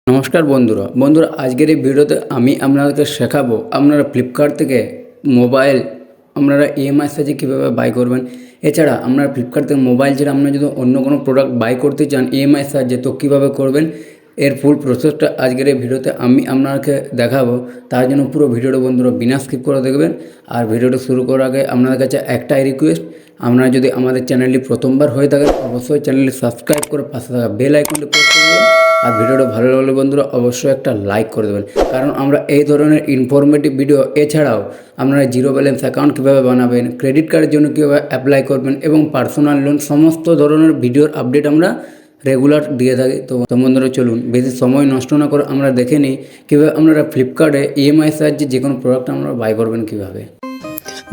নমস্কার বন্ধুরা আজকের এই ভিডিওতে আমি আপনাদেরকে শেখাবো আপনারা ফ্লিপকার্ট থেকে মোবাইল আপনারা ইএমআই সাহায্যে কীভাবে বাই করবেন। এছাড়া আপনারা ফ্লিপকার্ট থেকে মোবাইল ছাড়া আপনারা যদি অন্য কোনো প্রোডাক্ট বাই করতে চান ইএমআই সাহায্যে তো কীভাবে করবেন এর ফুল প্রসেসটা আজকের এই ভিডিওতে আমি আপনাকে দেখাবো। তার জন্য পুরো ভিডিওটা বন্ধুরা বিনা স্কিপ করে দেখবেন। আর ভিডিওটা শুরু করার আগে আপনাদের কাছে একটাই রিকোয়েস্ট, আপনারা যদি আমাদের চ্যানেলটি প্রথমবার হয়ে থাকেন অবশ্যই চ্যানেলটি সাবস্ক্রাইব করে পাশে থাকা বেল আইকনটি প্রেস করে দেবেন। আর ভিডিওটা ভালো লাগলে বন্ধুরা অবশ্যই একটা লাইক করে দেবেন, কারণ আমরা এই ধরনের ইনফরমেটিভ ভিডিও এছাড়াও আপনারা জিরো ব্যালেন্স অ্যাকাউন্ট কীভাবে বানাবেন, ক্রেডিট কার্ডের জন্য কীভাবে অ্যাপ্লাই করবেন এবং পার্সোনাল লোন সমস্ত ধরনের ভিডিওর আপডেট আমরা রেগুলার দিয়ে থাকি। তো বন্ধুরা চলুন বেশি সময় নষ্ট না করে আমরা দেখে নিই কীভাবে আপনারা ফ্লিপকার্টে ইএমআই সাহায্যে যে কোনো প্রোডাক্ট আপনারা বাই করবেন কীভাবে।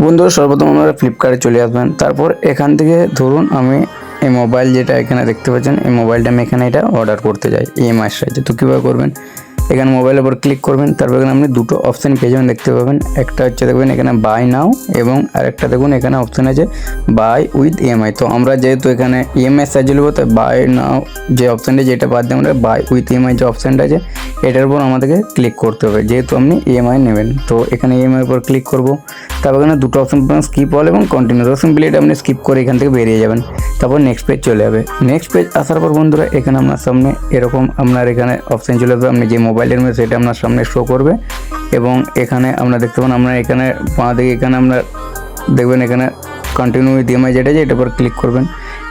বন্ধুরা সর্বপ্রথম আপনারা ফ্লিপকার্টে চলে আসবেন। তারপর এখান থেকে ধরুন আমি এই মোবাইল যেটা এখানে দেখতে পাচ্ছেন এই মোবাইলটা আমি এখানে এটা অর্ডার করতে যাই ইএমআই সাহায্যে। তো কীভাবে করবেন, এখানে মোবাইলের উপর ক্লিক করবেন। তারপর এখানে আপনি দুটো অপশান পেয়ে যাবেন, দেখতে পাবেন। একটা হচ্ছে দেখবেন এখানে বাই নাও এবং আরেকটা দেখুন এখানে অপশান আছে বাই উইথ ইএমআই। তো আমরা যেহেতু এখানে ইএমআই সাহায্যে নেবো তাই বাই নাও যে অপশানটা যেটা বাদ দিয়ে আমরা বাই উইথ ইএমআই যে অপশানটা আছে এটার উপর আমাদেরকে ক্লিক করতে হবে, যেহেতু আপনি ইএমআই নেবেন। তো এখানে ইএমআই উপর ক্লিক করব। তারপর এখানে দুটো অপশান পাবেন, স্কিপ অল এবং কন্টিনিউ। তো সিম্পলি এটা আপনি স্কিপ করে এখান থেকে বেরিয়ে যাবেন। তারপর নেক্সট পেজ চলে যাবে। নেক্সট পেজ আসার পর বন্ধুরা এখানে আপনার সামনে এরকম আপনার এখানে অপশান চলে আসবে, আপনি যে মোবাইলের মধ্যে সেটা আপনার সামনে শো করবে। এবং এখানে আমরা দেখতে পাবেন আপনার এখানে বাঁ দিকে এখানে আপনার দেখবেন এখানে কন্টিনিউ উইথ ইএমআই যেটা আছে এটার উপর ক্লিক করবেন।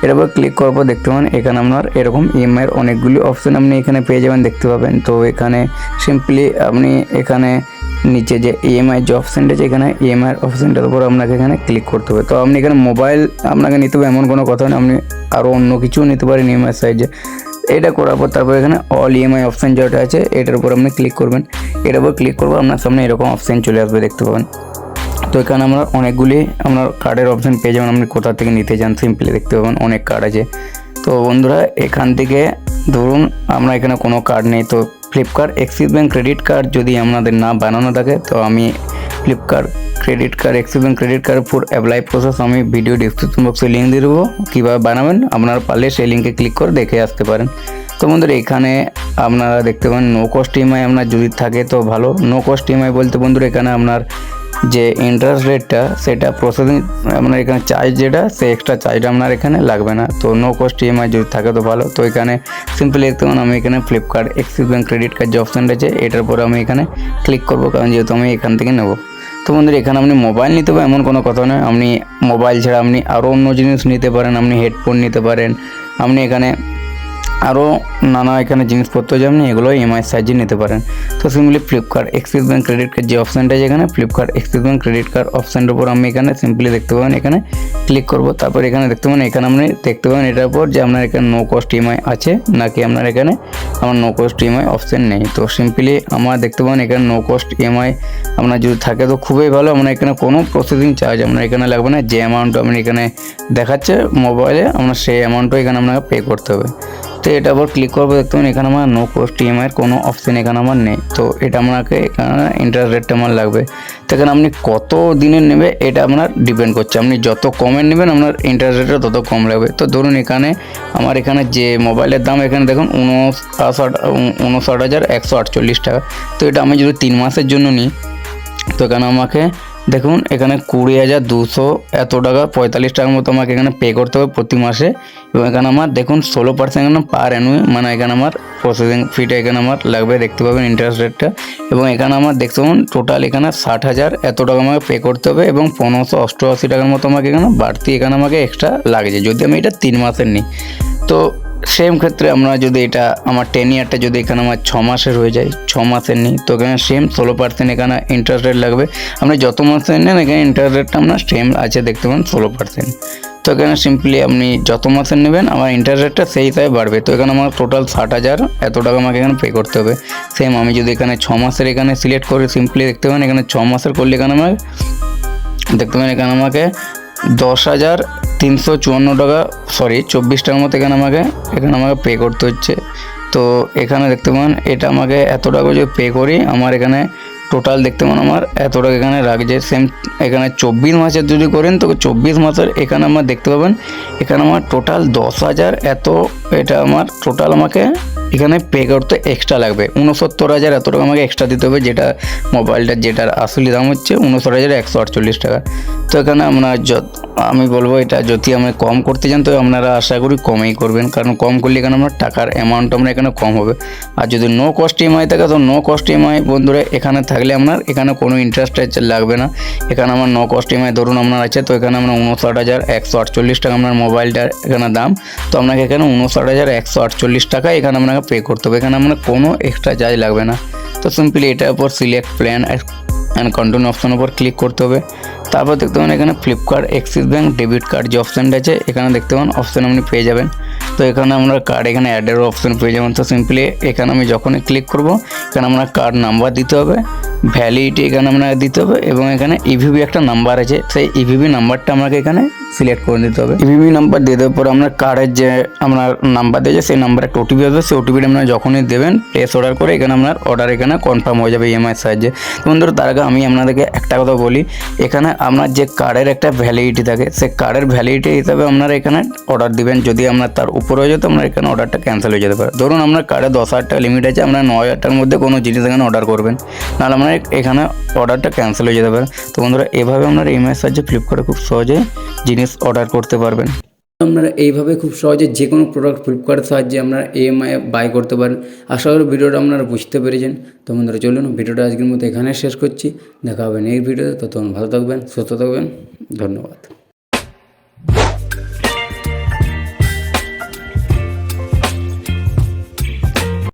এর উপর ক্লিক করার পর দেখতে পাবেন এখানে আপনার এরকম ইএমআইয়ের অনেকগুলি অপশান আপনি এখানে পেয়ে যাবেন, দেখতে পাবেন। তো এখানে সিম্পলি আপনি এখানে নিচে যে ইএমআই যে অপশানটা আছে এখানে ইএমআইয়ের অপশানটার উপর আপনাকে এখানে ক্লিক করতে হবে। তো আপনি এখানে মোবাইল আপনাকে নিতে হবে এমন কোনো কথা নেই, আপনি আরও অন্য কিছুও নিতে পারেন ইএমআই সাইজে। এটা করার পর তারপর এখানে অল ইএমআই অপশান যেটা আছে এটার উপর আপনি ক্লিক করবেন। এর উপর ক্লিক করবো আপনার সামনে এরকম অপশান চলে আসবে, দেখতে পাবেন। তো এখানে আমরা অনেকগুলি আপনার কার্ডের অপশান পেয়ে যাবেন, আপনি কোথা থেকে নিতে চান সিম্পলি দেখতে পাবেন অনেক কার্ড আছে। তো বন্ধুরা এখান থেকে ধরুন আমরা এখানে কোনো কার্ড নেই, তো Flipkart Axis Bank credit card যদি আপনাদের না বানানো থাকে তো আমি Flipkart credit card Axis Bank credit card full apply process আমি ভিডিও ডিসক্রিপশন বক্সে লিঙ্ক দিয়ে দেবো, কীভাবে বানাবেন আপনারা পারলে সেই লিঙ্কে ক্লিক করে দেখে আসতে পারেন। তো বন্ধুরা এখানে আপনারা দেখতে পাবেন নো কস্ট ইএমআই আপনার যদি থাকে তো ভালো। নো কস্ট ইএমআই বলতে বন্ধুরা এখানে আপনার যে ইন্টারেস্ট রেটটা সেটা প্রসেসিং আপনার এখানে চার্জ যেটা সে এক্সট্রা চার্জটা আপনার এখানে লাগবে না। তো নো কস্ট ইএমআই যদি থাকে তো ভালো। তো এখানে সিম্পলি দেখতে পাবেন আমি এখানে ফ্লিপকার্ট অ্যাক্সিস ব্যাঙ্ক ক্রেডিট কার্ড যে অপশানটা আছে এটার পরে আমি এখানে ক্লিক করবো, কারণ যেহেতু আমি এখান থেকে নেব। তো বন্ধুরা এখানে আপনি মোবাইল নিতে হবে এমন কোনো কথা নয়, আপনি মোবাইল ছাড়া আপনি আরও অন্য জিনিস নিতে পারেন, আপনি হেডফোন নিতে পারেন, আপনি এখানে আরও নানা এখানে জিনিসপত্র যে আপনি এগুলো ইএমআই সাহায্যে নিতে পারেন। তো simply Flipkart Axis Bank credit card যে অপশানটা আছে এখানে ফ্লিপকার্ট অ্যাক্সিস ব্যাঙ্ক ক্রেডিট কার্ড অপশানটার উপর আমি এখানে সিম্পলি দেখতে পাবেন এখানে ক্লিক করব। তারপর এখানে দেখতে পাবেন এখানে আপনি দেখতে পাবেন এটার উপর যে আপনার এখানে নো কস্ট ইএমআই আছে নাকি আপনার এখানে আমার নো কস্ট ইএমআই অপশান নেই। তো সিম্পলি আমার দেখতে পাবেন এখানে নো কস্ট ইএমআই আপনার যদি থাকে তো খুবই ভালো, আপনার এখানে কোনো প্রসেসিং চার্জ আপনার এখানে লাগবে না। যে অ্যামাউন্ট আপনি এখানে দেখাচ্ছে মোবাইলে আপনার সেই অ্যামাউন্টও এখানে আপনাকে পে করতে হবে। তো এটা আবার ক্লিক করবো, দেখতে পাবেন এখানে আমার নো কস্ট ইএমআইয়ের কোনো অপশান এখানে আমার নেই। তো এটা আপনাকে এখানে ইন্টারেস্ট রেটটা আমার লাগবে। তো এখানে আপনি কত দিনের নেবে এটা আপনার ডিপেন্ড করছে, আপনি যত কমের নেবেন আপনার ইন্টারেস্ট রেটটা তত কম লাগবে। তো ধরুন এখানে আমার এখানে যে মোবাইলের দাম এখানে দেখুন 59,148 টাকা। তো এটা আমি যদি 3 মাসের জন্য নিই তো এখানে আমাকে দেখুন এখানে 20,200 এত টাকা 45 টাকার মতো আমাকে এখানে পে করতে হবে প্রতি মাসে। এবং এখানে আমার দেখুন 16% এখানে পার অ্যানুয়াল মানে এখানে আমার প্রসেসিং ফিটা এখানে আমার লাগবে, দেখতে পাবেন ইন্টারেস্ট রেটটা। এবং এখানে আমার দেখতে পাবেন টোটাল এখানে 60,000 এত টাকা আমাকে পে করতে হবে এবং 1588 টাকার মতো আমাকে এখানে বাড়তি এখানে আমাকে এক্সট্রা লাগছে যদি আমি এটা 3 মাসের নিই। তো সেম ক্ষেত্রে আমরা যদি এটা আমার 10 ইয়ারটা যদি এখানে আমার 6 মাসের হয়ে যায় 6 মাসের নিই তো এখানে সেম 16% এখানে ইন্টারেস্ট রেট লাগবে। আপনি যত মাসের নেন এখানে ইন্টারেস্ট রেটটা আপনার সেম আছে, দেখতে পাবেন 16%। তো এখানে সিম্পলি আপনি যত মাসের নেবেন আমার ইন্টারেস্ট রেটটা সেই হিসাবে বাড়বে। তো এখানে আমার টোটাল 60,000 এত টাকা আমাকে এখানে পে করতে হবে। সেম আমি যদি এখানে 6 মাসের এখানে সিলেক্ট করি সিম্পলি দেখতে পাবেন এখানে 6 মাসের করলে এখানে আমার দেখতে পাবেন এখানে আমাকে 10,354 টাকা 24 টাকার মতো এখানে আমাকে পে করতে হচ্ছে। তো এখানে দেখতে পাবেন এটা আমাকে এত টাকা যদি পে করি আমার এখানে টোটাল দেখতে পাবেন আমার এত টাকা এখানে রাখছে। সেম এখানে 24 মাসের যদি করেন তো 24 মাসের এখানে আমার দেখতে পাবেন এখানে আমার টোটাল 10,000 এত এটা আমার টোটাল আমাকে এখানে পে করতে এক্সট্রা লাগবে 69,000 এত টাকা আমাকে এক্সট্রা দিতে হবে, যেটা মোবাইলটার যেটার আসলি দাম হচ্ছে 69,148 টাকা। তো এখানে আমি বলবো এটা যদি আমরা কম করতে চান তো আপনারা আশা করি কমেই করবেন, কারণ কম করলে এখানে আমরা টাকার অ্যামাউন্ট আমরা এখানে কম হবে। আর যদি নো কস্ট ইএমআই থাকে তো নো কস্ট ইএমআই বন্ধুরা এখানে থাকলে আপনার এখানে কোনো ইন্টারেস্ট লাগবে না। এখানে আমার নো কস্ট ইএমআই ধরুন আপনার আছে, তো এখানে আমরা 59,148 টাকা আপনার মোবাইলটার এখানে দাম, তো আপনাকে এখানে 59,148 টাকা এখানে আপনাকে পে করতে হবে। এখানে আপনার কোনো এক্সট্রা চার্জ লাগবে না। তো সিম্পলি এটার উপর সিলেক্ট প্ল্যান অ্যান্ড কন্টিনিউ অপশানের উপর ক্লিক করতে হবে। তারপর দেখতে পাবেন এখানে Flipkart Axis bank debit card যে অপশানটা আছে এখানে দেখতে পাবেন অপশান আপনি পেয়ে যাবেন। তো এখানে আমরা কার্ড এখানে অ্যাডেরও অপশান পেয়ে যাবেন। তো সিম্পলি এখানে আমি যখনই ক্লিক করব এখানে আমরা কার্ড নাম্বার দিতে হবে, ভ্যালিডিটি এখানে আপনাকে দিতে হবে, এবং এখানে ইভিভি একটা নাম্বার আছে সেই ইভিভি নাম্বারটা আমাকে এখানে সিলেক্ট করে দিতে হবে। ইভিভি নাম্বার দিয়ে দেওয়ার পর আপনার কার্ডের যে আপনার নাম্বার দিয়েছে সেই নাম্বারে একটা ওটিপি হবে, সেই ওটিপিটা আপনারা যখনই দেবেন প্লেস অর্ডার করে এখানে আপনার অর্ডার এখানে কনফার্ম হয়ে যাবে ইএমআই সাহায্যে। বন্ধুরা তার আগে আমি আপনাদেরকে একটা কথা বলি, এখানে আপনার যে কার্ডের একটা ভ্যালিডিটি থাকে সেই কার্ডের ভ্যালিডিটি হিসাবে আপনারা এখানে অর্ডার দিবেন। যদি আপনার তার উপরে হয়ে যেত আপনার এখানে অর্ডারটা ক্যান্সেল হয়ে যেতে পারে। ধরুন আপনার কার্ডে 10,000 টাকা লিমিট আছে, আপনার 9,000 টাকার মধ্যে কোনো জিনিস এখানে অর্ডার করবেন, নাহলে আপনার এখানে অর্ডারটা ক্যান্সেল হয়ে যেতে পারে। তো বন্ধুরা এভাবে আপনারা ইএমআই সাহায্যে ফ্লিপকার্টে খুব সহজেই জিনিস অর্ডার করতে পারবেন। আপনারা এইভাবে খুব সহজে যে কোনো প্রোডাক্ট ফ্লিপকার্টের সাহায্যে আপনারা ইএমআই বাই করতে পারেন। আশা করি ভিডিওটা আপনারা বুঝতে পেরেছেন। তো বন্ধুরা চলুন ভিডিওটা আজকের মতো এখানে শেষ করছি, দেখা হবে নেক্সট ভিডিওতে। ততক্ষণ ভালো থাকবেন, সুস্থ থাকবেন, ধন্যবাদ।